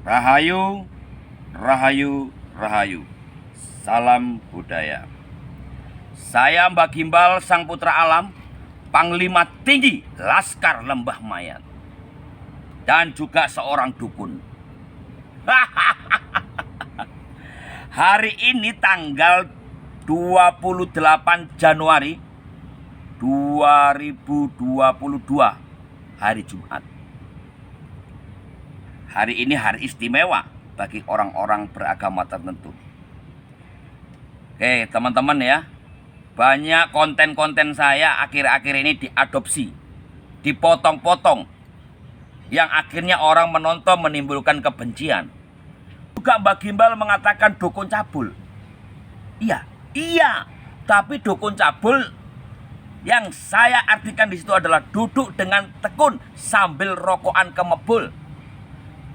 Rahayu, rahayu, rahayu. Salam budaya. Saya Mbak Gimbal, Sang Putra Alam, Panglima Tinggi Laskar Lembah Mayat, dan juga seorang dukun. Hari ini tanggal 28 Januari 2022, hari Jumat. Hari ini hari istimewa bagi orang-orang beragama tertentu. Oke teman-teman ya, banyak konten-konten saya akhir-akhir ini diadopsi, dipotong-potong, yang akhirnya orang menonton menimbulkan kebencian. Juga Mbak Gimbal mengatakan dukun cabul. Iya, tapi dukun cabul yang saya artikan di situ adalah duduk dengan tekun sambil rokokan kemebul.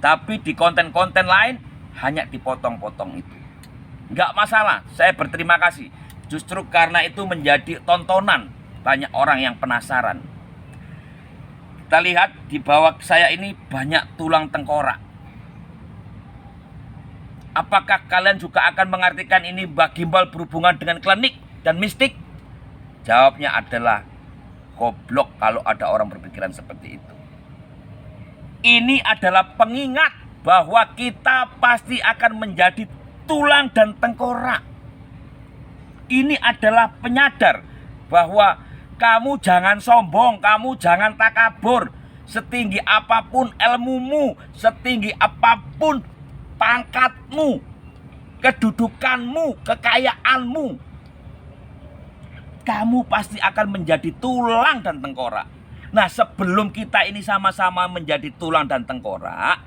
Tapi di konten-konten lain hanya dipotong-potong itu. Nggak masalah, saya berterima kasih. Justru karena itu menjadi tontonan banyak orang yang penasaran. Kita lihat di bawah saya ini banyak tulang tengkorak. Apakah kalian juga akan mengartikan ini Mbak Gimbal berhubungan dengan klinik dan mistik? Jawabnya adalah goblok kalau ada orang berpikiran seperti itu. Ini adalah pengingat bahwa kita pasti akan menjadi tulang dan tengkorak. Ini adalah penyadar bahwa kamu jangan sombong, kamu jangan takabur. Setinggi apapun ilmumu, setinggi apapun pangkatmu, kedudukanmu, kekayaanmu, kamu pasti akan menjadi tulang dan tengkorak. Nah, sebelum kita ini sama-sama menjadi tulang dan tengkorak,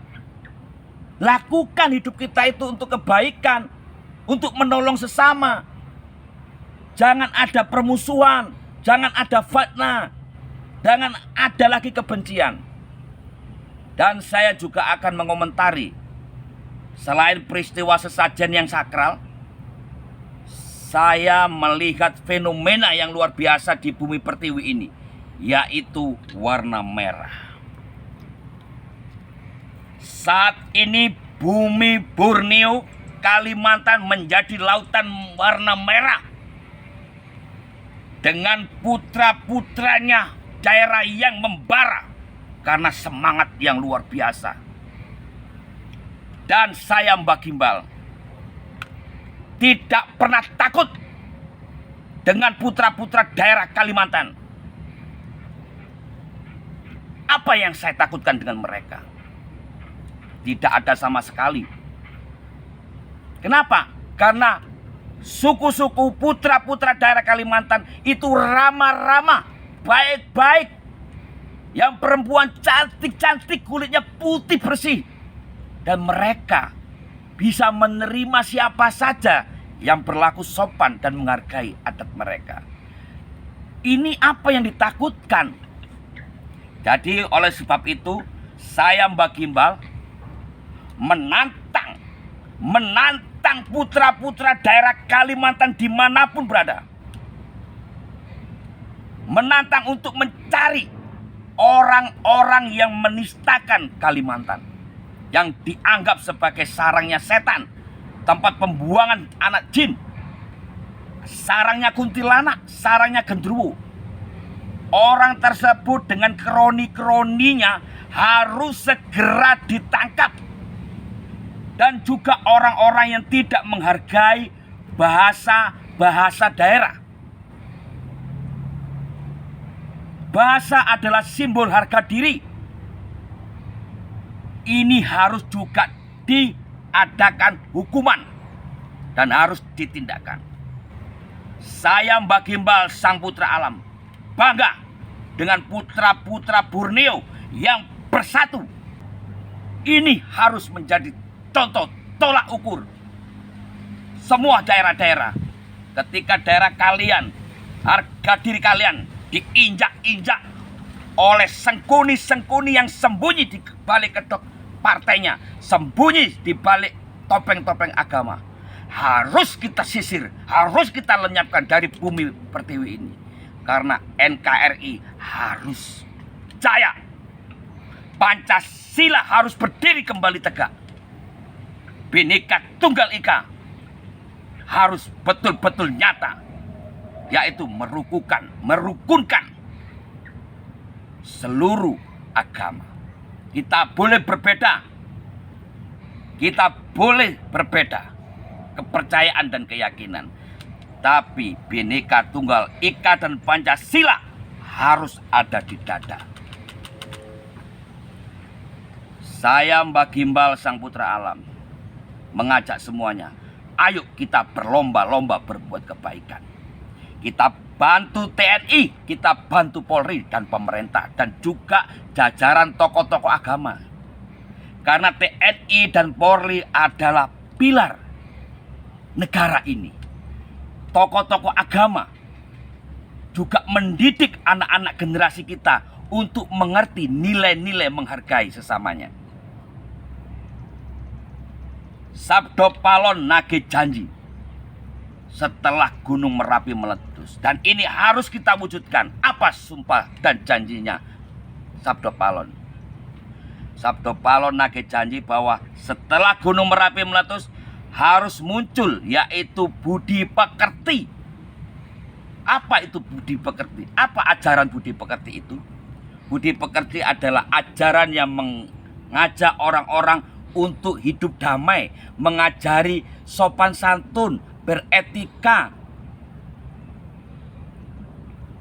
lakukan hidup kita itu untuk kebaikan, untuk menolong sesama. Jangan ada permusuhan, jangan ada fitnah, jangan ada lagi kebencian. Dan saya juga akan mengomentari, selain peristiwa sesajen yang sakral, saya melihat fenomena yang luar biasa di bumi pertiwi ini, yaitu warna merah. Saat ini bumi Borneo, Kalimantan menjadi lautan warna merah. Dengan putra-putranya daerah yang membara karena semangat yang luar biasa. Dan saya Mbak Gimbal tidak pernah takut dengan putra-putra daerah Kalimantan. Apa yang saya takutkan dengan mereka? Tidak ada sama sekali. Kenapa? Karena suku-suku putra-putra daerah Kalimantan itu ramah-ramah, baik-baik. Yang perempuan cantik-cantik, kulitnya putih bersih. Dan mereka bisa menerima siapa saja yang berlaku sopan dan menghargai adat mereka. Ini apa yang ditakutkan? Jadi oleh sebab itu, saya Mbak Gimbal menantang putra-putra daerah Kalimantan dimanapun berada. Menantang untuk mencari orang-orang yang menistakan Kalimantan, yang dianggap sebagai sarangnya setan, tempat pembuangan anak jin, sarangnya kuntilanak, sarangnya genderuwo. Orang tersebut dengan kroni-kroninya harus segera ditangkap. Dan juga orang-orang yang tidak menghargai bahasa daerah. Bahasa adalah simbol harga diri. Ini harus juga diadakan hukuman dan harus ditindakkan. Saya Mbak Gimbal, Sang Putra Alam, bangga dengan putra-putra Borneo yang bersatu. Ini harus menjadi contoh tolak ukur semua daerah-daerah. Ketika daerah kalian, harga diri kalian diinjak-injak oleh sengkuni-sengkuni yang sembunyi di balik kedok partainya, sembunyi di balik topeng-topeng agama, harus kita sisir, harus kita lenyapkan dari bumi pertiwi ini. Karena NKRI harus jaya, Pancasila harus berdiri kembali tegak. Bhinneka Tunggal Ika harus betul-betul nyata, yaitu merukunkan seluruh agama. Kita boleh berbeda kepercayaan dan keyakinan, tapi Bhinneka Tunggal Ika dan Pancasila harus ada di dada. Saya Mbah Gimbal Sang Putra Alam mengajak semuanya, ayo kita berlomba-lomba berbuat kebaikan. Kita bantu TNI, kita bantu Polri dan pemerintah, dan juga jajaran tokoh-tokoh agama. Karena TNI dan Polri adalah pilar negara ini. Tokoh-tokoh agama juga mendidik anak-anak generasi kita untuk mengerti nilai-nilai menghargai sesamanya. Sabdo Palon nagih janji setelah Gunung Merapi meletus, dan ini harus kita wujudkan. Apa sumpah dan janjinya Sabdo Palon? Sabdo Palon nagih janji bahwa setelah Gunung Merapi meletus harus muncul, yaitu budi pekerti. Apa itu budi pekerti? Apa ajaran budi pekerti itu? Budi pekerti adalah ajaran yang mengajak orang-orang untuk hidup damai, mengajari sopan santun, beretika,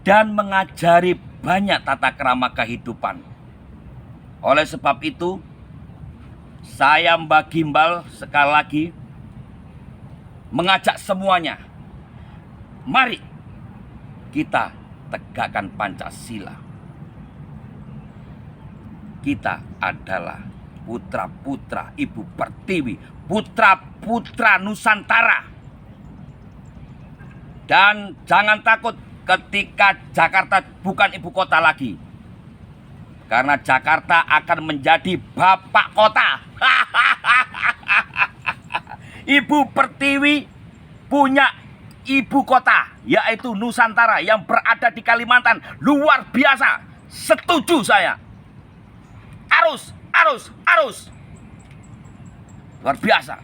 dan mengajari banyak tata krama kehidupan. Oleh sebab itu, saya Mbah Gimbal sekali lagi mengajak semuanya, mari kita tegakkan Pancasila. Kita adalah putra-putra Ibu Pertiwi, putra-putra Nusantara. Dan jangan takut ketika Jakarta bukan ibu kota lagi, karena Jakarta akan menjadi bapak kota. Ibu Pertiwi punya ibu kota, yaitu Nusantara yang berada di Kalimantan. Luar biasa, setuju saya. Harus luar biasa,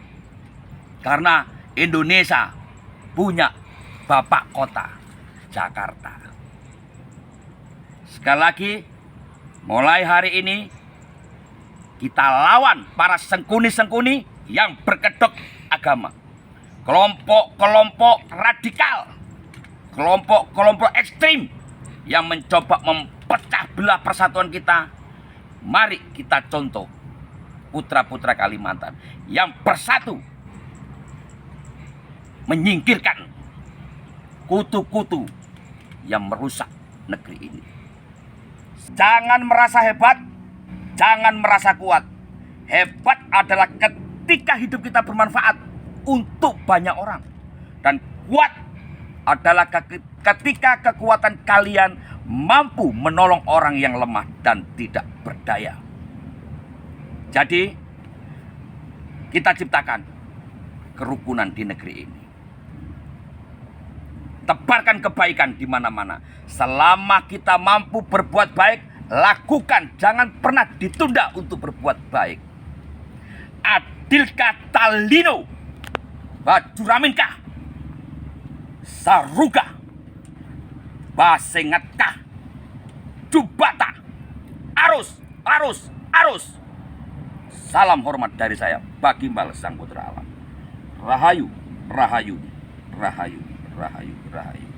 karena Indonesia punya bapak kota, Jakarta. Sekali lagi, mulai hari ini kita lawan para sengkuni-sengkuni yang berkedok agama, kelompok-kelompok radikal, kelompok-kelompok ekstrim yang mencoba memecah belah persatuan kita. Mari kita contoh putra-putra Kalimantan yang bersatu, menyingkirkan kutu-kutu yang merusak negeri ini. Jangan merasa hebat, jangan merasa kuat. Hebat adalah ketika hidup kita bermanfaat untuk banyak orang, dan kuat adalah ketika kekuatan kalian mampu menolong orang yang lemah dan tidak berdaya. Jadi, kita ciptakan kerukunan di negeri ini. Tebarkan kebaikan di mana-mana. Selama kita mampu berbuat baik, lakukan. Jangan pernah ditunda untuk berbuat baik. Adilkah talino, bajuraminka, saruga, basengatkah, jubata, arus. Salam hormat dari saya, Mbah Gimbal Sang Putra Alam. Rahayu, rahayu, rahayu, rahayu, rahayu.